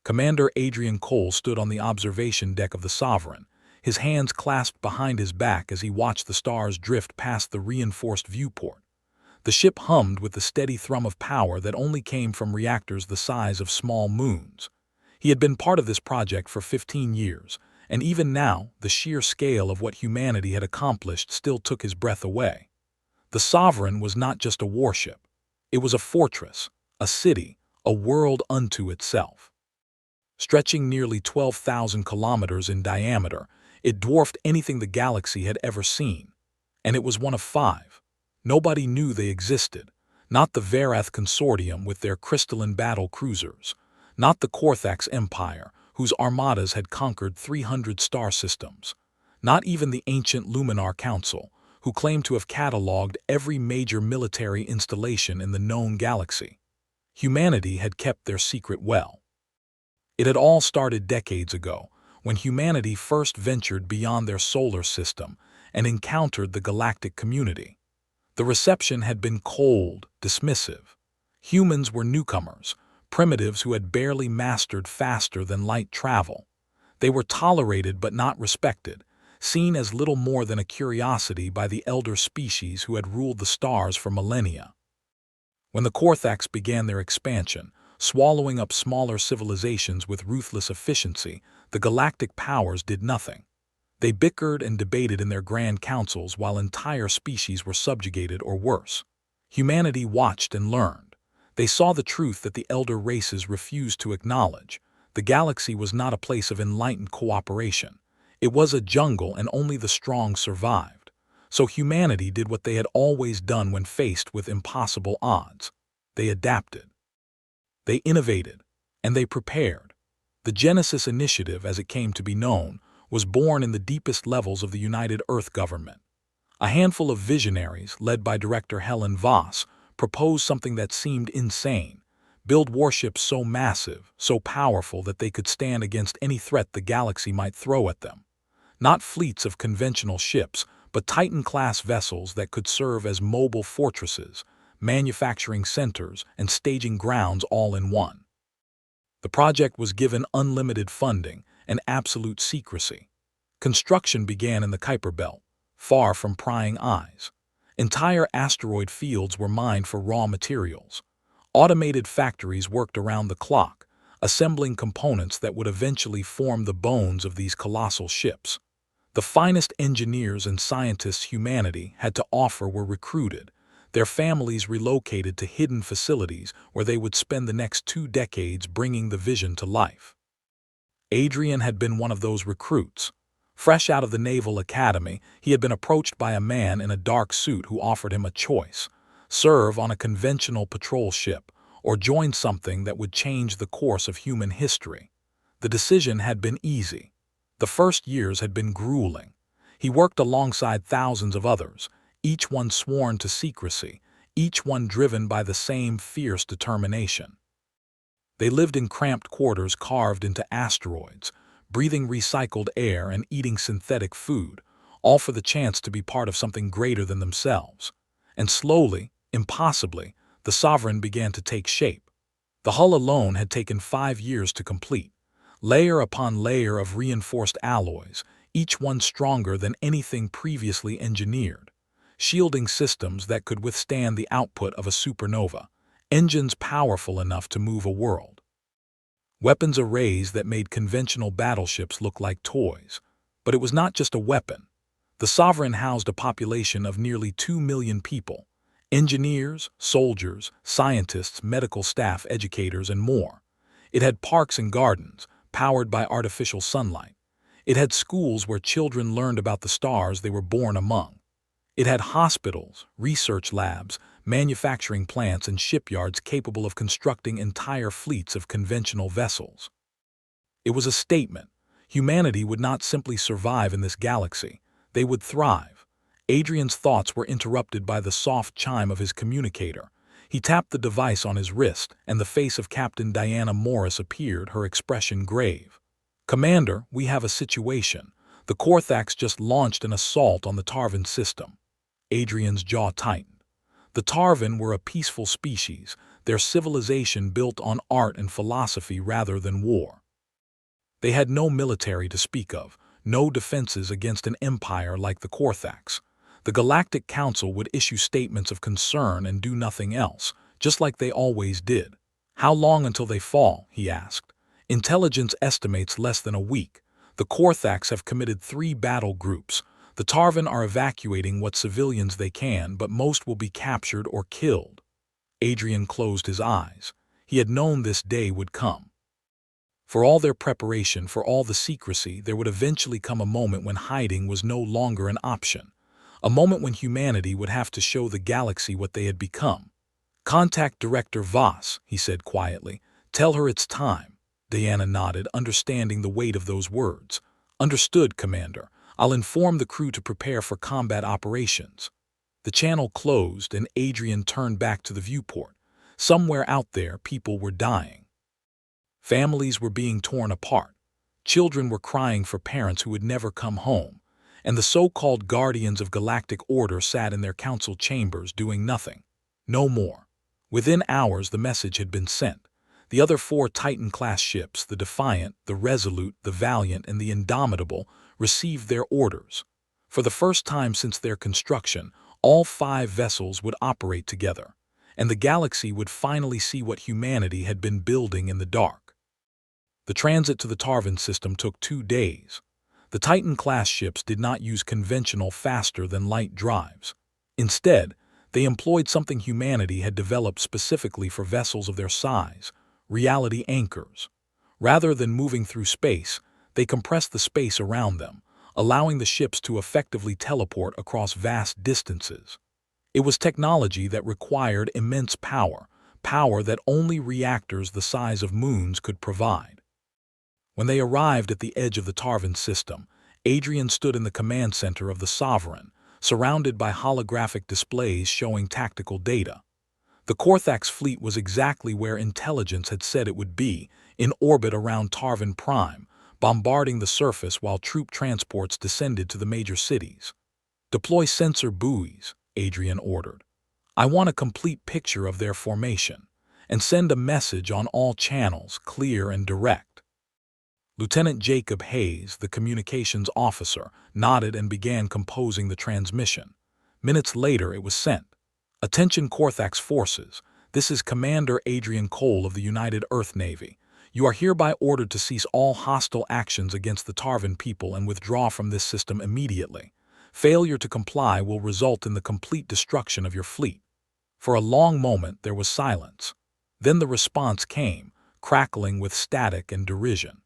Commander Adrian Cole stood on the observation deck of the Sovereign, his hands clasped behind his back as he watched the stars drift past the reinforced viewport. The ship hummed with the steady thrum of power that only came from reactors the size of small moons. He had been part of this project for 15 years, and even now, the sheer scale of what humanity had accomplished still took his breath away. The Sovereign was not just a warship. It was a fortress, a city, a world unto itself. Stretching nearly 12,000 kilometers in diameter, it dwarfed anything the galaxy had ever seen. And it was one of five. Nobody knew they existed. Not the Verath Consortium with their crystalline battle cruisers. Not the Korthax Empire, whose armadas had conquered 300 star systems. Not even the ancient Luminar Council, who claimed to have catalogued every major military installation in the known galaxy. Humanity had kept their secret well. It had all started decades ago, when humanity first ventured beyond their solar system and encountered the galactic community. The reception had been cold, dismissive. Humans were newcomers, primitives who had barely mastered faster-than-light travel. They were tolerated but not respected, seen as little more than a curiosity by the elder species who had ruled the stars for millennia. When the Korthax began their expansion, swallowing up smaller civilizations with ruthless efficiency, the galactic powers did nothing. They bickered and debated in their grand councils while entire species were subjugated or worse. Humanity watched and learned. They saw the truth that the elder races refused to acknowledge. The galaxy was not a place of enlightened cooperation. It was a jungle, and only the strong survived. So humanity did what they had always done when faced with impossible odds. They adapted. They innovated, and they prepared. The Genesis Initiative, as it came to be known, was born in the deepest levels of the United Earth government. A handful of visionaries, led by Director Helen Voss, proposed something that seemed insane: build warships so massive, so powerful that they could stand against any threat the galaxy might throw at them. Not fleets of conventional ships, but Titan-class vessels that could serve as mobile fortresses, manufacturing centers, and staging grounds all in one. The project was given unlimited funding and absolute secrecy. Construction began in the Kuiper Belt, far from prying eyes. Entire asteroid fields were mined for raw materials. Automated factories worked around the clock, assembling components that would eventually form the bones of these colossal ships. The finest engineers and scientists humanity had to offer were recruited, their families relocated to hidden facilities where they would spend the next 2 decades bringing the vision to life. Adrian had been one of those recruits. Fresh out of the Naval Academy, he had been approached by a man in a dark suit who offered him a choice: serve on a conventional patrol ship or join something that would change the course of human history. The decision had been easy. The first years had been grueling. He worked alongside thousands of others, each one sworn to secrecy, each one driven by the same fierce determination. They lived in cramped quarters carved into asteroids, breathing recycled air and eating synthetic food, all for the chance to be part of something greater than themselves. And slowly, impossibly, the Sovereign began to take shape. The hull alone had taken 5 years to complete, layer upon layer of reinforced alloys, each one stronger than anything previously engineered. Shielding systems that could withstand the output of a supernova, engines powerful enough to move a world. Weapons arrays that made conventional battleships look like toys. But it was not just a weapon. The Sovereign housed a population of nearly 2 million people: engineers, soldiers, scientists, medical staff, educators, and more. It had parks and gardens, powered by artificial sunlight. It had schools where children learned about the stars they were born among. It had hospitals, research labs, manufacturing plants, and shipyards capable of constructing entire fleets of conventional vessels. It was a statement. Humanity would not simply survive in this galaxy. They would thrive. Adrian's thoughts were interrupted by the soft chime of his communicator. He tapped the device on his wrist, and the face of Captain Diana Morris appeared, her expression grave. "Commander, we have a situation. The Korthax just launched an assault on the Tarvan system." Adrian's jaw tightened. The Tarvan were a peaceful species, their civilization built on art and philosophy rather than war. They had no military to speak of, no defenses against an empire like the Korthax. The Galactic Council would issue statements of concern and do nothing else, just like they always did. "How long until they fall?" he asked. "Intelligence estimates less than a week. The Korthax have committed 3 battle groups. The Tarvan are evacuating what civilians they can, but most will be captured or killed." Adrian closed his eyes. He had known this day would come. For all their preparation, for all the secrecy, there would eventually come a moment when hiding was no longer an option. A moment when humanity would have to show the galaxy what they had become. "Contact Director Voss," he said quietly. "Tell her it's time." Diana nodded, understanding the weight of those words. "Understood, Commander. I'll inform the crew to prepare for combat operations." The channel closed and Adrian turned back to the viewport. Somewhere out there, people were dying. Families were being torn apart. Children were crying for parents who would never come home. And the so-called guardians of galactic order sat in their council chambers doing nothing. No more. Within hours, the message had been sent. The other 4 Titan-class ships, the Defiant, the Resolute, the Valiant, and the Indomitable, received their orders. For the first time since their construction, all 5 vessels would operate together, and the galaxy would finally see what humanity had been building in the dark. The transit to the Tarvan system took 2 days. The Titan-class ships did not use conventional faster-than-light drives. Instead, they employed something humanity had developed specifically for vessels of their size: reality anchors. Rather than moving through space, they compressed the space around them, allowing the ships to effectively teleport across vast distances. It was technology that required immense power, power that only reactors the size of moons could provide. When they arrived at the edge of the Tarvan system, Adrian stood in the command center of the Sovereign, surrounded by holographic displays showing tactical data. The Korthax fleet was exactly where intelligence had said it would be, in orbit around Tarvan Prime, bombarding the surface while troop transports descended to the major cities. "Deploy sensor buoys," Adrian ordered. "I want a complete picture of their formation, and send a message on all channels, clear and direct." Lieutenant Jacob Hayes, the communications officer, nodded and began composing the transmission. Minutes later, it was sent. "Attention Korthax forces. This is Commander Adrian Cole of the United Earth Navy. You are hereby ordered to cease all hostile actions against the Tarvan people and withdraw from this system immediately. Failure to comply will result in the complete destruction of your fleet." For a long moment, there was silence. Then the response came, crackling with static and derision.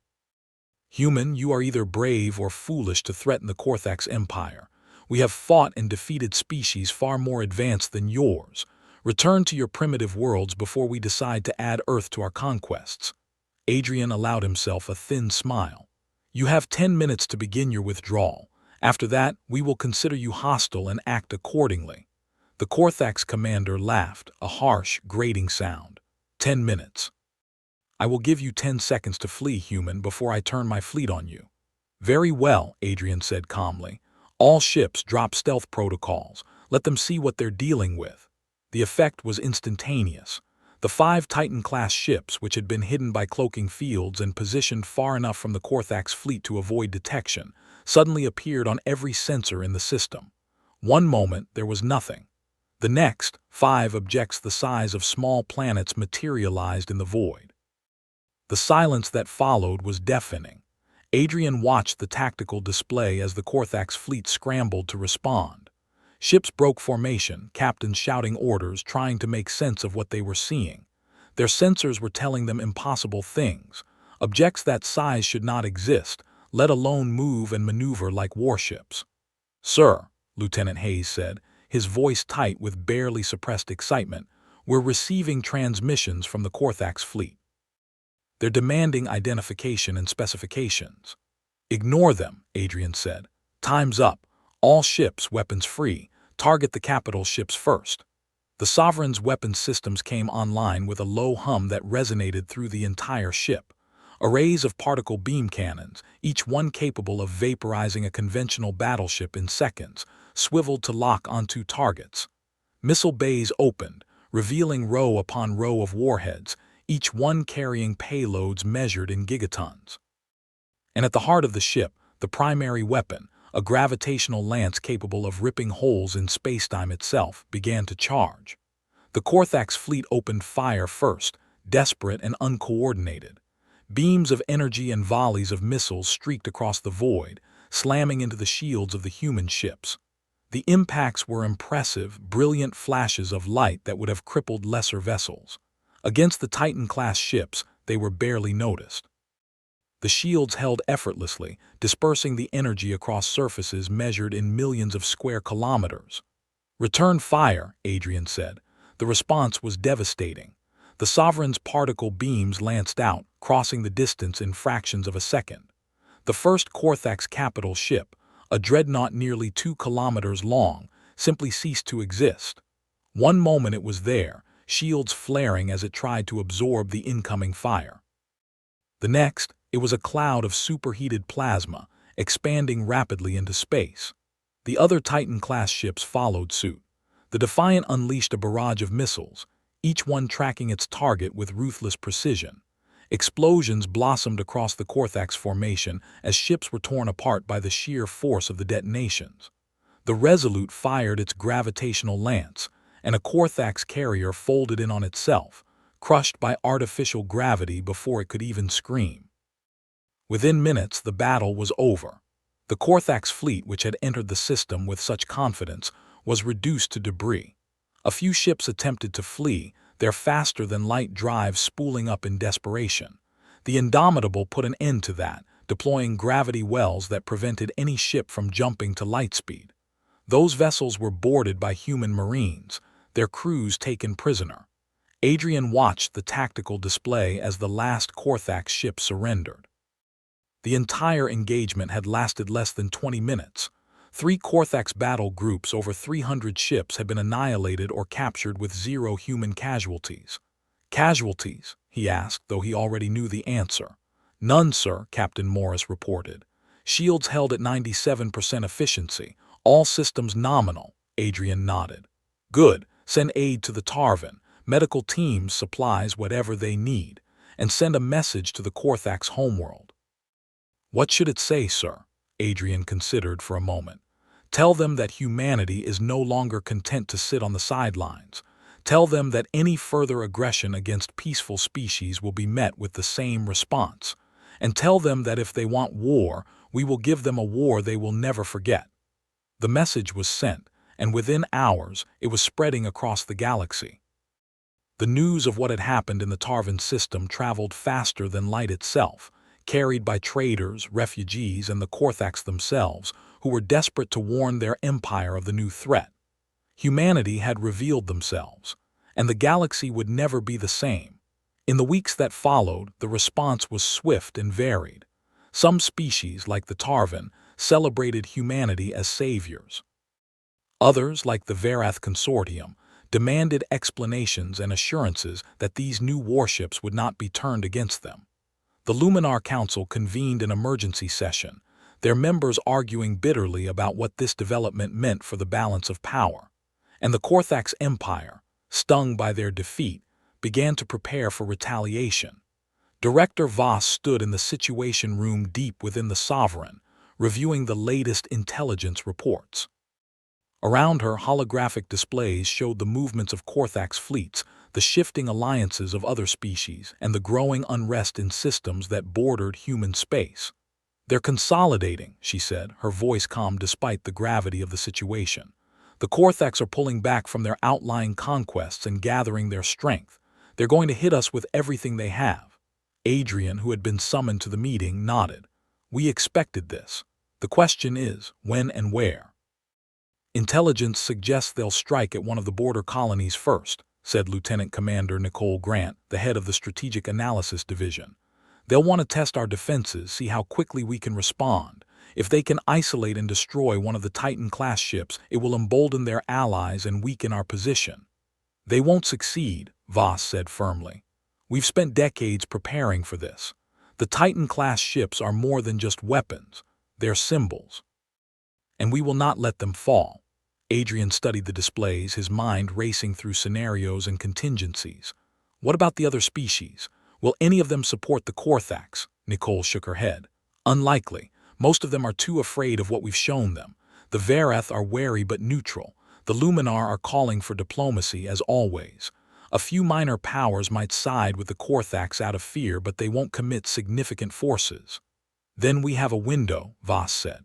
"Human, you are either brave or foolish to threaten the Korthax Empire. We have fought and defeated species far more advanced than yours. Return to your primitive worlds before we decide to add Earth to our conquests." Adrian allowed himself a thin smile. "You have 10 minutes to begin your withdrawal. After that, we will consider you hostile and act accordingly." The Korthax commander laughed, a harsh, grating sound. 10 minutes. "I will give you 10 seconds to flee, human, before I turn my fleet on you." "Very well," Adrian said calmly. "All ships drop stealth protocols. Let them see what they're dealing with." The effect was instantaneous. The 5 Titan-class ships, which had been hidden by cloaking fields and positioned far enough from the Korthax fleet to avoid detection, suddenly appeared on every sensor in the system. One moment, there was nothing. The next, 5 objects the size of small planets materialized in the void. The silence that followed was deafening. Adrian watched the tactical display as the Korthax fleet scrambled to respond. Ships broke formation, captains shouting orders, trying to make sense of what they were seeing. Their sensors were telling them impossible things. Objects that size should not exist, let alone move and maneuver like warships. "Sir," Lieutenant Hayes said, his voice tight with barely suppressed excitement, "we're receiving transmissions from the Korthax fleet. They're demanding identification and specifications." "Ignore them," Adrian said. "Time's up. All ships, weapons free. Target the capital ships first." The Sovereign's weapons systems came online with a low hum that resonated through the entire ship. Arrays of particle beam cannons, each one capable of vaporizing a conventional battleship in seconds, swiveled to lock onto targets. Missile bays opened, revealing row upon row of warheads, each one carrying payloads measured in gigatons. And at the heart of the ship, the primary weapon, a gravitational lance capable of ripping holes in spacetime itself, began to charge. The Korthax fleet opened fire first, desperate and uncoordinated. Beams of energy and volleys of missiles streaked across the void, slamming into the shields of the human ships. The impacts were impressive, brilliant flashes of light that would have crippled lesser vessels. Against the Titan-class ships, they were barely noticed. The shields held effortlessly, dispersing the energy across surfaces measured in millions of square kilometers. "Return fire," Adrian said. The response was devastating. The Sovereign's particle beams lanced out, crossing the distance in fractions of a second. The first Korthax capital ship, a dreadnought nearly 2 kilometers long, simply ceased to exist. One moment it was there, shields flaring as it tried to absorb the incoming fire. The next, it was a cloud of superheated plasma, expanding rapidly into space. The other Titan-class ships followed suit. The Defiant unleashed a barrage of missiles, each one tracking its target with ruthless precision. Explosions blossomed across the Korthax formation as ships were torn apart by the sheer force of the detonations. The Resolute fired its gravitational lance, and a Korthax carrier folded in on itself, crushed by artificial gravity before it could even scream. Within minutes, the battle was over. The Korthax fleet, which had entered the system with such confidence, was reduced to debris. A few ships attempted to flee, their faster-than-light drives spooling up in desperation. The Indomitable put an end to that, deploying gravity wells that prevented any ship from jumping to light speed. Those vessels were boarded by human marines, their crews taken prisoner. Adrian watched the tactical display as the last Korthax ship surrendered. The entire engagement had lasted less than 20 minutes. 3 Korthax battle groups over 300 ships had been annihilated or captured with 0 human casualties. "Casualties?" he asked, though he already knew the answer. "None, sir," Captain Morris reported. "Shields held at 97% efficiency, all systems nominal." Adrian nodded. "Good. Send aid to the Tarvin, medical teams, supplies, whatever they need, and send a message to the Korthax homeworld." "What should it say, sir?" Adrian considered for a moment. "Tell them that humanity is no longer content to sit on the sidelines. Tell them that any further aggression against peaceful species will be met with the same response. And tell them that if they want war, we will give them a war they will never forget." The message was sent, and within hours it was spreading across the galaxy. The news of what had happened in the Tarvin system traveled faster than light itself, carried by traders, refugees, and the Korthax themselves, who were desperate to warn their empire of the new threat. Humanity had revealed themselves, and the galaxy would never be the same. In the weeks that followed, the response was swift and varied. Some species, like the Tarvin, celebrated humanity as saviors. Others, like the Verath Consortium, demanded explanations and assurances that these new warships would not be turned against them. The Luminar Council convened an emergency session, their members arguing bitterly about what this development meant for the balance of power. And the Korthax Empire, stung by their defeat, began to prepare for retaliation. Director Voss stood in the Situation Room deep within the Sovereign, reviewing the latest intelligence reports. Around her, holographic displays showed the movements of Korthax fleets, the shifting alliances of other species, and the growing unrest in systems that bordered human space. "They're consolidating," she said, her voice calm despite the gravity of the situation. "The Korthax are pulling back from their outlying conquests and gathering their strength. They're going to hit us with everything they have." Adrian, who had been summoned to the meeting, nodded. "We expected this. The question is, when and where?" "Intelligence suggests they'll strike at one of the border colonies first," said Lieutenant Commander Nicole Grant, the head of the Strategic Analysis Division. "They'll want to test our defenses, see how quickly we can respond. If they can isolate and destroy one of the Titan-class ships, it will embolden their allies and weaken our position." "They won't succeed," Voss said firmly. "We've spent decades preparing for this. The Titan-class ships are more than just weapons. They're symbols. And we will not let them fall." Adrian studied the displays, his mind racing through scenarios and contingencies. What about the other species? Will any of them support the Korthax? Nicole shook her head. Unlikely. Most of them are too afraid of what we've shown them. The Vareth are wary but neutral. The Luminar are calling for diplomacy, as always. A few minor powers might side with the Korthax out of fear, but they won't commit significant forces. Then we have a window, Voss said.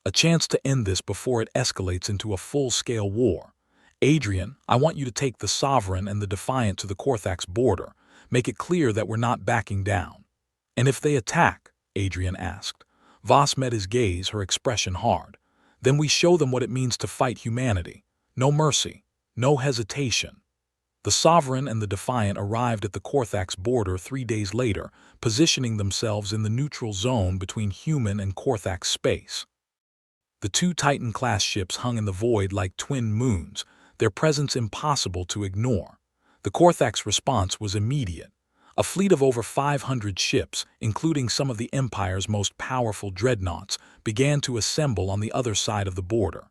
A chance to end this before it escalates into a full-scale war. Adrian, I want you to take the Sovereign and the Defiant to the Korthax border. Make it clear that we're not backing down. And if they attack? Adrian asked. Voss met his gaze, her expression hard. Then we show them what it means to fight humanity. No mercy, no hesitation. The Sovereign and the Defiant arrived at the Korthax border 3 days later, positioning themselves in the neutral zone between human and Korthax space. The 2 Titan-class ships hung in the void like twin moons, their presence impossible to ignore. The Korthax response was immediate. A fleet of over 500 ships, including some of the Empire's most powerful dreadnoughts, began to assemble on the other side of the border.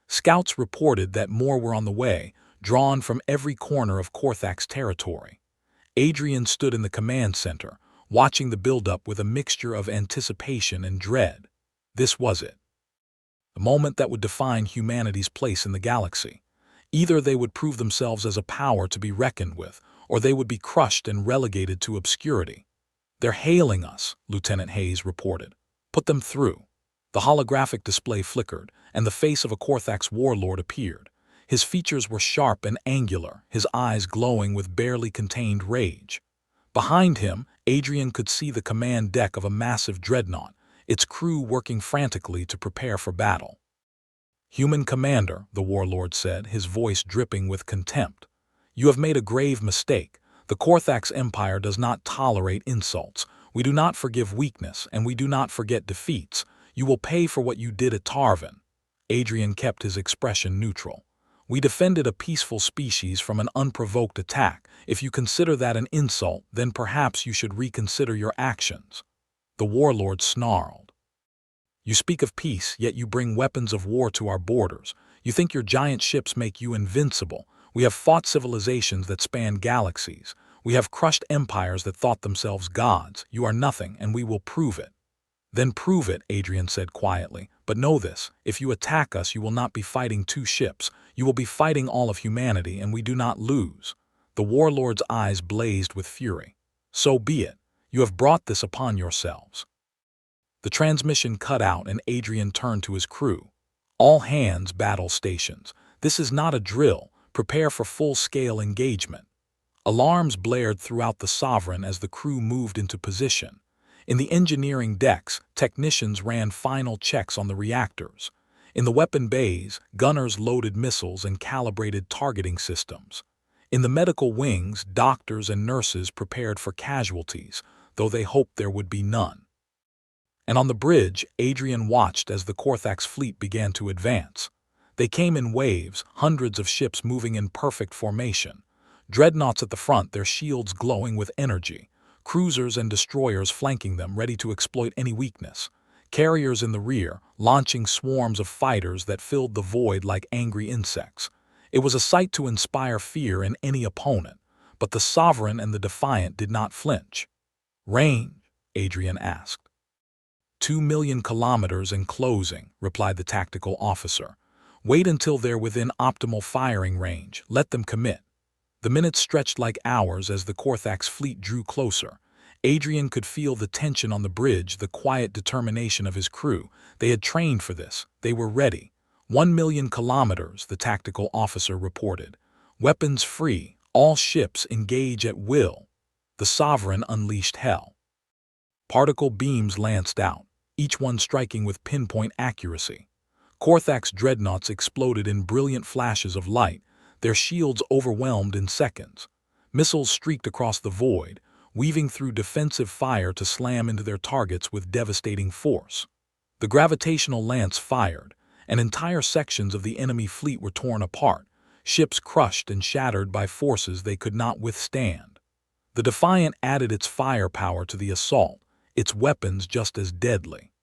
Scouts reported that more were on the way, drawn from every corner of Korthax territory. Adrian stood in the command center, watching the buildup with a mixture of anticipation and dread. This was it. The moment that would define humanity's place in the galaxy. Either they would prove themselves as a power to be reckoned with, or they would be crushed and relegated to obscurity. They're hailing us, Lieutenant Hayes reported. Put them through. The holographic display flickered, and the face of a Korthax warlord appeared. His features were sharp and angular, his eyes glowing with barely contained rage. Behind him, Adrian could see the command deck of a massive dreadnought, its crew working frantically to prepare for battle. Human commander, the warlord said, his voice dripping with contempt. You have made a grave mistake. The Korthax Empire does not tolerate insults. We do not forgive weakness, and we do not forget defeats. You will pay for what you did at Tarvin. Adrian kept his expression neutral. We defended a peaceful species from an unprovoked attack. If you consider that an insult, then perhaps you should reconsider your actions. The warlord snarled. You speak of peace, yet you bring weapons of war to our borders. You think your giant ships make you invincible. We have fought civilizations that span galaxies. We have crushed empires that thought themselves gods. You are nothing, and we will prove it. Then prove it, Adrian said quietly. But know this, if you attack us, you will not be fighting 2 ships. You will be fighting all of humanity, and we do not lose. The warlord's eyes blazed with fury. So be it. You have brought this upon yourselves. The transmission cut out, and Adrian turned to his crew. All hands, battle stations. This is not a drill. Prepare for full-scale engagement. Alarms blared throughout the Sovereign as the crew moved into position. In the engineering decks, technicians ran final checks on the reactors. In the weapon bays, gunners loaded missiles and calibrated targeting systems. In the medical wings, doctors and nurses prepared for casualties, though they hoped there would be none. And on the bridge, Adrian watched as the Korthax fleet began to advance. They came in waves, hundreds of ships moving in perfect formation. Dreadnoughts at the front, their shields glowing with energy. Cruisers and destroyers flanking them, ready to exploit any weakness. Carriers in the rear, launching swarms of fighters that filled the void like angry insects. It was a sight to inspire fear in any opponent, but the Sovereign and the Defiant did not flinch. Range? Adrian asked. 2 million kilometers and closing, replied the tactical officer. Wait until they're within optimal firing range. Let them commit. The minutes stretched like hours as the Korthax fleet drew closer. Adrian could feel the tension on the bridge, the quiet determination of his crew. They had trained for this. They were ready. 1 million kilometers, the tactical officer reported. Weapons free. All ships engage at will. The Sovereign unleashed hell. Particle beams lanced out, each one striking with pinpoint accuracy. Korthax dreadnoughts exploded in brilliant flashes of light, their shields overwhelmed in seconds. Missiles streaked across the void, weaving through defensive fire to slam into their targets with devastating force. The gravitational lance fired, and entire sections of the enemy fleet were torn apart, ships crushed and shattered by forces they could not withstand. The Defiant added its firepower to the assault, its weapons just as deadly.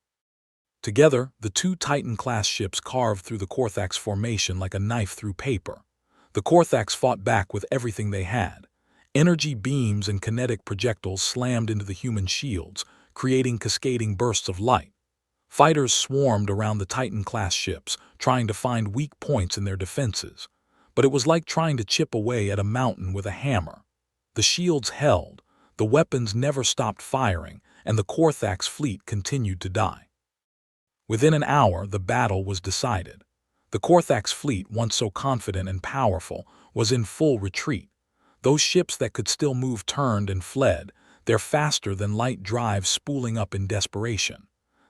Together, the two Titan-class ships carved through the Korthax formation like a knife through paper. The Korthax fought back with everything they had. Energy beams and kinetic projectiles slammed into the human shields, creating cascading bursts of light. Fighters swarmed around the Titan-class ships, trying to find weak points in their defenses. But it was like trying to chip away at a mountain with a hammer. The shields held, the weapons never stopped firing, and the Korthax fleet continued to die. Within an hour, the battle was decided. The Korthax fleet, once so confident and powerful, was in full retreat. Those ships that could still move turned and fled, their faster-than-light drives spooling up in desperation.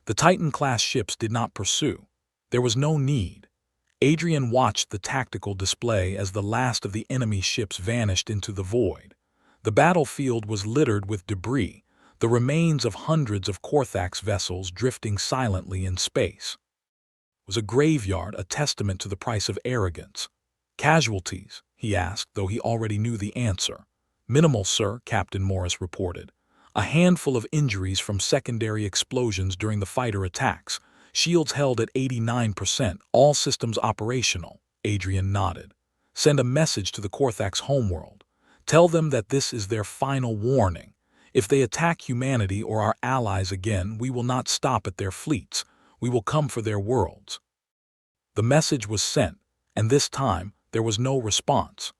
The Titan-class ships did not pursue. There was no need. Adrian watched the tactical display as the last of the enemy ships vanished into the void. The battlefield was littered with debris, the remains of hundreds of Korthax vessels drifting silently in space. It was a graveyard, a testament to the price of arrogance. "Casualties?" he asked, though he already knew the answer. "Minimal, sir," Captain Morris reported. "A handful of injuries from secondary explosions during the fighter attacks. Shields held at 89%, all systems operational." Adrian nodded. "Send a message to the Korthax homeworld. Tell them that this is their final warning. If they attack humanity or our allies again, we will not stop at their fleets. We will come for their worlds." The message was sent, and this time there was no response.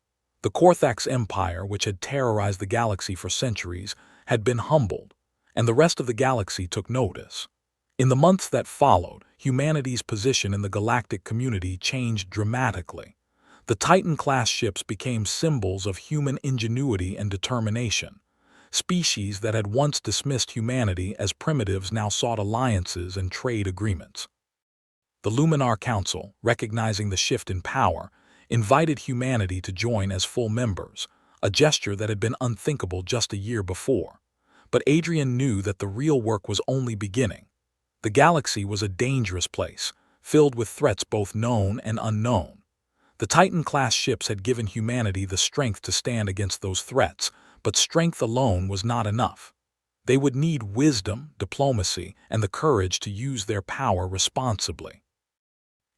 The Korthax Empire, which had terrorized the galaxy for centuries, had been humbled, and the rest of the galaxy took notice. In the months that followed, humanity's position in the galactic community changed dramatically. The Titan-class ships became symbols of human ingenuity and determination. Species that had once dismissed humanity as primitives now sought alliances and trade agreements. The Luminar Council, recognizing the shift in power, invited humanity to join as full members, a gesture that had been unthinkable just a year before. But Adrian knew that the real work was only beginning. The galaxy was a dangerous place, filled with threats both known and unknown. The Titan-class ships had given humanity the strength to stand against those threats, but strength alone was not enough. They would need wisdom, diplomacy, and the courage to use their power responsibly.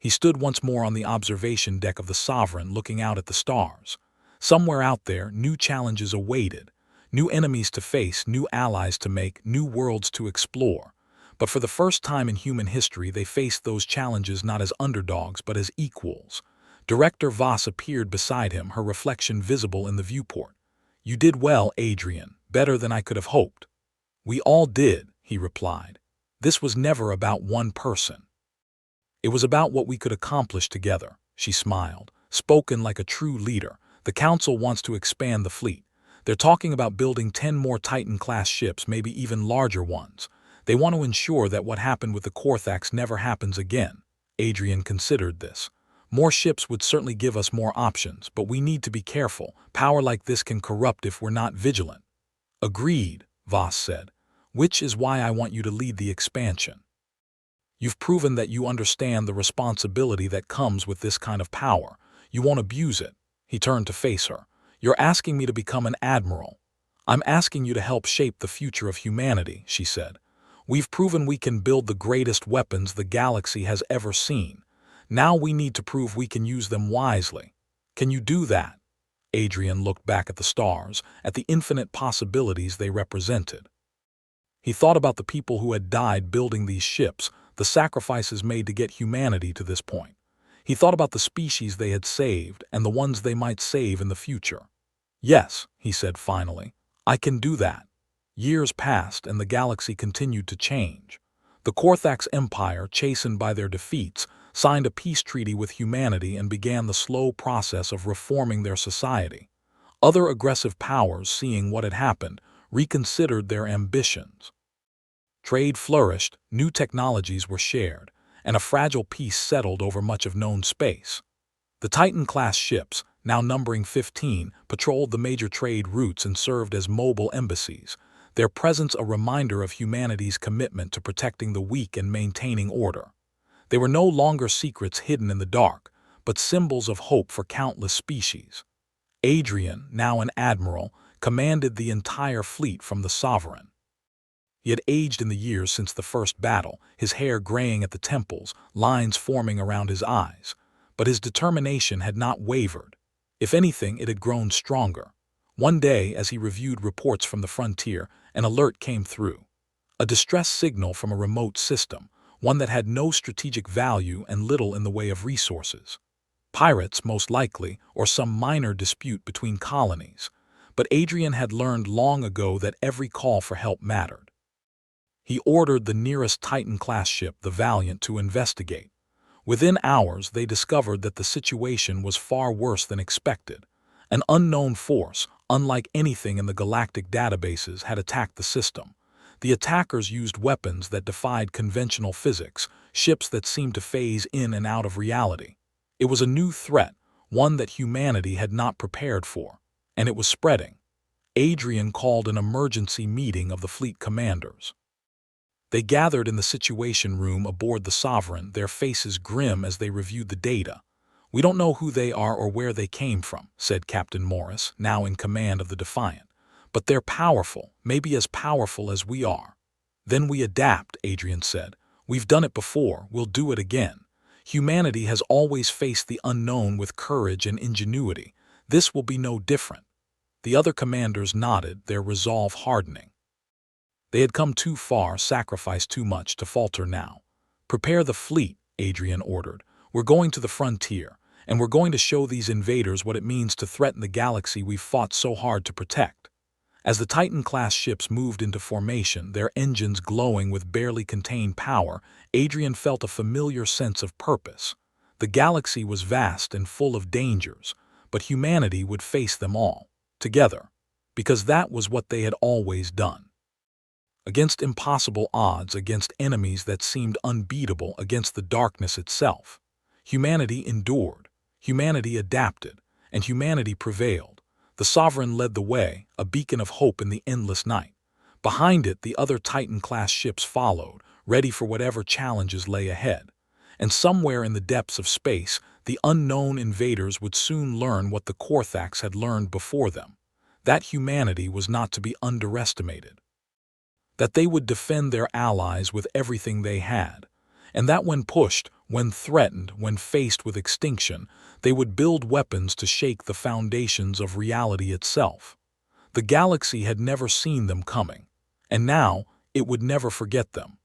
He stood once more on the observation deck of the Sovereign, looking out at the stars. Somewhere out there, new challenges awaited, new enemies to face, new allies to make, new worlds to explore. But for the first time in human history, they faced those challenges not as underdogs, but as equals. Director Voss appeared beside him, her reflection visible in the viewport. "You did well, Adrian, better than I could have hoped." "We all did," he replied. "This was never about one person. It was about what we could accomplish together." She smiled, spoken like a true leader. "The Council wants to expand the fleet. They're talking about building 10 more Titan-class ships, maybe even larger ones. They want to ensure that what happened with the Korthax never happens again." Adrian considered this. "More ships would certainly give us more options, but we need to be careful. Power like this can corrupt if we're not vigilant." "Agreed," Voss said, "which is why I want you to lead the expansion. You've proven that you understand the responsibility that comes with this kind of power. You won't abuse it." He turned to face her. "You're asking me to become an admiral." "I'm asking you to help shape the future of humanity," she said. "We've proven we can build the greatest weapons the galaxy has ever seen. Now we need to prove we can use them wisely. Can you do that?" Adrian looked back at the stars, at the infinite possibilities they represented. He thought about the people who had died building these ships, the sacrifices made to get humanity to this point. He thought about the species they had saved and the ones they might save in the future. "Yes," he said finally, "I can do that." Years passed and the galaxy continued to change. The Korthax Empire, chastened by their defeats, signed a peace treaty with humanity and began the slow process of reforming their society. Other aggressive powers, seeing what had happened, reconsidered their ambitions. Trade flourished, new technologies were shared, and a fragile peace settled over much of known space. The Titan-class ships, now numbering 15, patrolled the major trade routes and served as mobile embassies, their presence a reminder of humanity's commitment to protecting the weak and maintaining order. They were no longer secrets hidden in the dark, but symbols of hope for countless species. Adrian, now an admiral, commanded the entire fleet from the Sovereign. He had aged in the years since the first battle, his hair graying at the temples, lines forming around his eyes. But his determination had not wavered. If anything, it had grown stronger. One day, as he reviewed reports from the frontier, an alert came through. A distress signal from a remote system, one that had no strategic value and little in the way of resources. Pirates, most likely, or some minor dispute between colonies. But Adrian had learned long ago that every call for help mattered. He ordered the nearest Titan-class ship, the Valiant, to investigate. Within hours, they discovered that the situation was far worse than expected. An unknown force, unlike anything in the galactic databases, had attacked the system. The attackers used weapons that defied conventional physics, ships that seemed to phase in and out of reality. It was a new threat, one that humanity had not prepared for, and it was spreading. Adrian called an emergency meeting of the fleet commanders. They gathered in the situation room aboard the Sovereign, their faces grim as they reviewed the data. "We don't know who they are or where they came from," said Captain Morris, now in command of the Defiant. "But they're powerful, maybe as powerful as we are." "Then we adapt," Adrian said. "We've done it before, we'll do it again. Humanity has always faced the unknown with courage and ingenuity. This will be no different." The other commanders nodded, their resolve hardening. They had come too far, sacrificed too much, to falter now. "Prepare the fleet," Adrian ordered. "We're going to the frontier, and we're going to show these invaders what it means to threaten the galaxy we've fought so hard to protect." As the Titan-class ships moved into formation, their engines glowing with barely contained power, Adrian felt a familiar sense of purpose. The galaxy was vast and full of dangers, but humanity would face them all, together, because that was what they had always done. Against impossible odds, against enemies that seemed unbeatable, against the darkness itself. Humanity endured, humanity adapted, and humanity prevailed. The Sovereign led the way, a beacon of hope in the endless night. Behind it, the other Titan-class ships followed, ready for whatever challenges lay ahead. And somewhere in the depths of space, the unknown invaders would soon learn what the Korthax had learned before them. That humanity was not to be underestimated. That they would defend their allies with everything they had, and that when pushed, when threatened, when faced with extinction, they would build weapons to shake the foundations of reality itself. The galaxy had never seen them coming, and now it would never forget them.